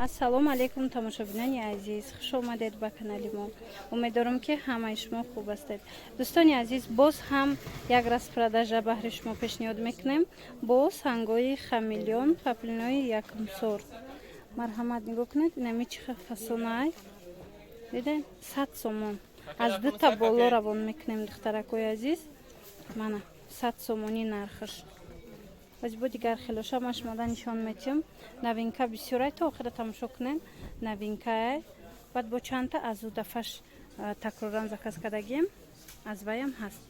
ассалому алейкум тамошобинони азиз, хуш омадед ба канали мо. Умедворам ки ҳамаи шумо хуб ҳастед. Дӯстони азиз, боз ҳам як распродажа баҳри шумо пешниҳод мекунем бо сангои хамелеон паплинои якум сорт. Марҳамат нигоҳ кунед, инами чӣ хел фасонай. Дидед? 100 сомон. Аз 2 та боло равон мекунем духтаракои азиз. Мана 100 сомони нархаш. Аз бо дигар хелоша машмода нишон метиҳам. Новинка бисёрай, то охира тамошо кунен. Новинкае. Баъд бо чанда аз ӯ дафъаш такроран заказ кардагием. Аз ваям ҳаст.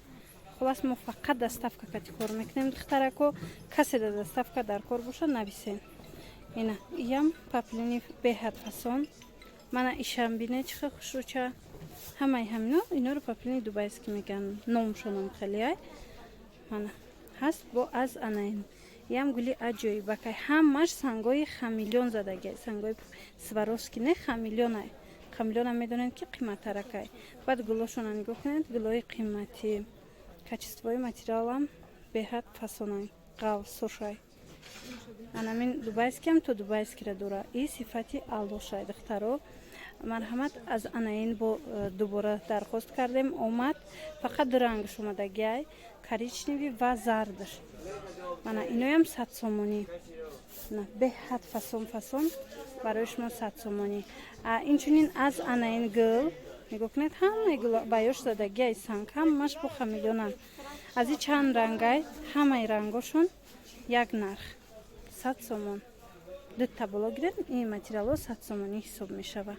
Хулас мо фақат доставка кати кор мекунем духтарако. Касе да доставка дар кор боша нависен. Ина иям паплини беҳад фасон. Мана ишам бинед чӣ хел хушрӯча. Ҳамаи ҳамино иноро паплини дубайский меган. Номшонам хеле. Мана ҳаст бо аз анаин. Иям гули аҷоибакай. Ҳамаш сангои хамелеон задагиай. Сангои сваровски не хамелеонай. Хамелеонам медонед ки қиматтаракай. Баъд гулошона нигоҳ кунед, гулои қиматӣ. Качествои материалам беҳад фасонай. Ғав сошай. Анамин дубайскиам то дубайскира дора. И сифати алошай духтаро. Марҳамат аз анаин бо дубора дархост кардем. Омад фақат ду рангаш омадагиай. Коричневӣ ва зардаш. Мана иноям 100 сомонӣ. Беҳад фасон барои шумо 100 сомонӣ. Инчунин аз анаин гул нигоҳ кунед, ҳамаи гул ба ёш задагиай санг, ҳамаш бо хамелеонанд. Аз и чанд рангай, ҳамаи рангошон як нарх 100 сомон. 2 та боло гирем, ин материалҳо 100 сомонӣ ҳисоб мешава.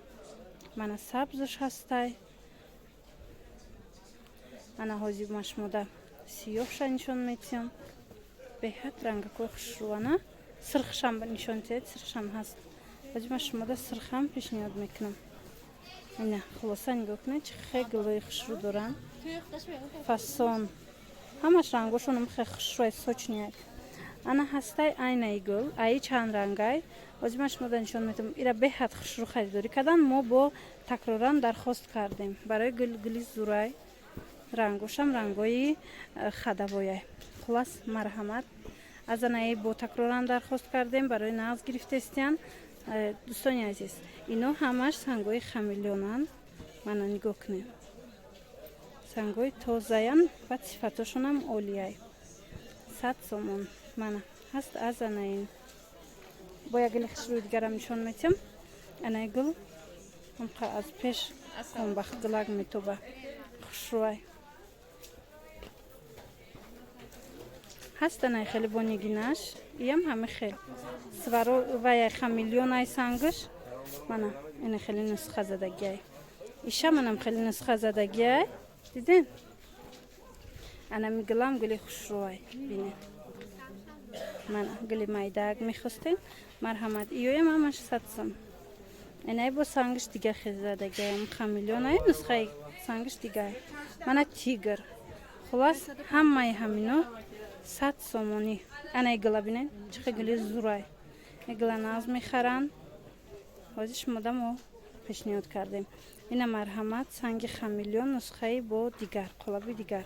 Мана сабзаш ҳастай. Ана ҳозир машмода сиёҳша нишон метиҳам. Беҳад рангакои хушрӯана. Сирхшам нишон диҳед, сирхшам ҳаст. Ҳозир ма шумода сирхам пешниҳод мекунам. Ина хулоса нигоҳ кунед, чӣ хел гулои хушрӯ доранд. Фасон. Ҳамаш рангошонам хел хушрӯай сочняй. Ана ҳастай айнаи гул, аи чанд рангай. Ҳозир ма шумода нишон метиҳам. Ира беҳад хушрӯ харидорӣ кардан. Мо бо такроран дархост кардем. Барои гули зурай рангошам рангои хадавояй. Хулас марҳамат. Аз анаи бо такроран дархост кардем барои нағз гирифтестиян. Дӯстони азиз, ино ҳамаш сангои хамелеонанд. Мана нигоҳ кунед. Сангои тозаян ва сифатошонам олияй. 100 сомон. Мана ҳаст аз анаин. Бо як гули хушрӯи дигарам нишон метиҳам. Анаи гул ҳамқа аз пеш комбахт гулак метоба. Хушрӯай. ҳаст анаи хеле бо нигинаш. Иям ҳами хел. Сваро ва як хамелеонай сангаш. Мана ина хеле нусха задагиай. Иша манам хеле нусха задагиай. Диден? Анами гулам гули хушрӯай. Бинед. Мана гули майдаак мехостен. Марҳамат. Иёям ҳамаш 100 сом. Инай бо сангаш дига хел задагиай. Хамелеонай нусхаи сангаш дигай. Мана тигр. Хулас ҳамаи ҳамино 100 сомонӣ. Анай гула бинед, чӣ хел гули зурай. Гула нағз мехаранд. Ҳозир шумода мо пешниҳод кардем. Ина марҳамат санги хамелеон нусхаи бо дигар, қолаби дигар.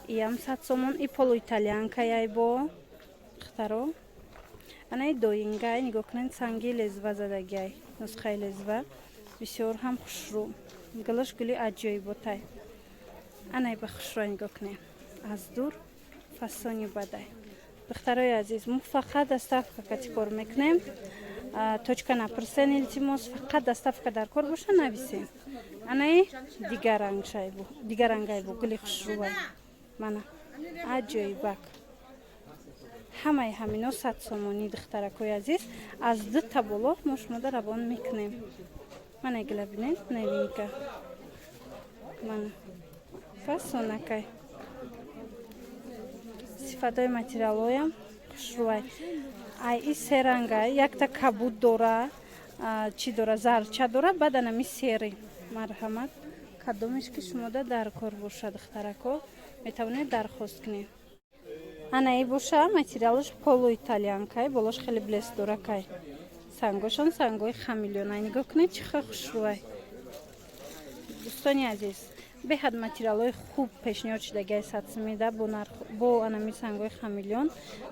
Иям 100 сомон. И полу италианкаяй бо хтаро. Анай доингай нигоҳ кунед, санги лезва задагиай. Нусхаи лезва бисёр ҳам хушрӯ. Гулаш гули аҷоиботай. Анай ба хушрӯй нигоҳ кунед. Аз дур фасони бадай. Духтарои азиз, мо фақат доставка кати кор мекунем. Точка напурсен илтимос, фақат доставка дар кор боша нависен. Анаи дигар рангай бо гули хушрӯай. Мана аҷоибак. Ҳамаи ҳамино 100 сомонӣ духтаракои азиз. Аз 2 та боло мо шумода равон мекунем. Мана гула бинед, новинка. Мана фасонакай. Сифатои материалоям хушрӯай. Ай и се рангай, якта кабуд дора, чӣ дора, зарча дора, баъд анами сери. Марҳамат. Кадомеш ки шумода дар кор боша духтарако, метавонед дархост кунед. Анаи боша материалаш полу италианкай, болош хеле блеск доракай. Сангошон сангои хамелеонай. Нигоҳ кунед чӣ хел хушрӯай. Дӯстони азиз, беҳад материалҳои хуб пешниҳод шудагиаи сатсмида бо анами сангҳои хамелеон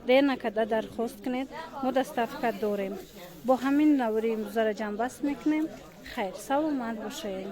дер накарда дархост кунед. мо доставка дорем. бо ҳамин наври имрӯзара ҷамъбаст мекунем. хайр, саломат бошед.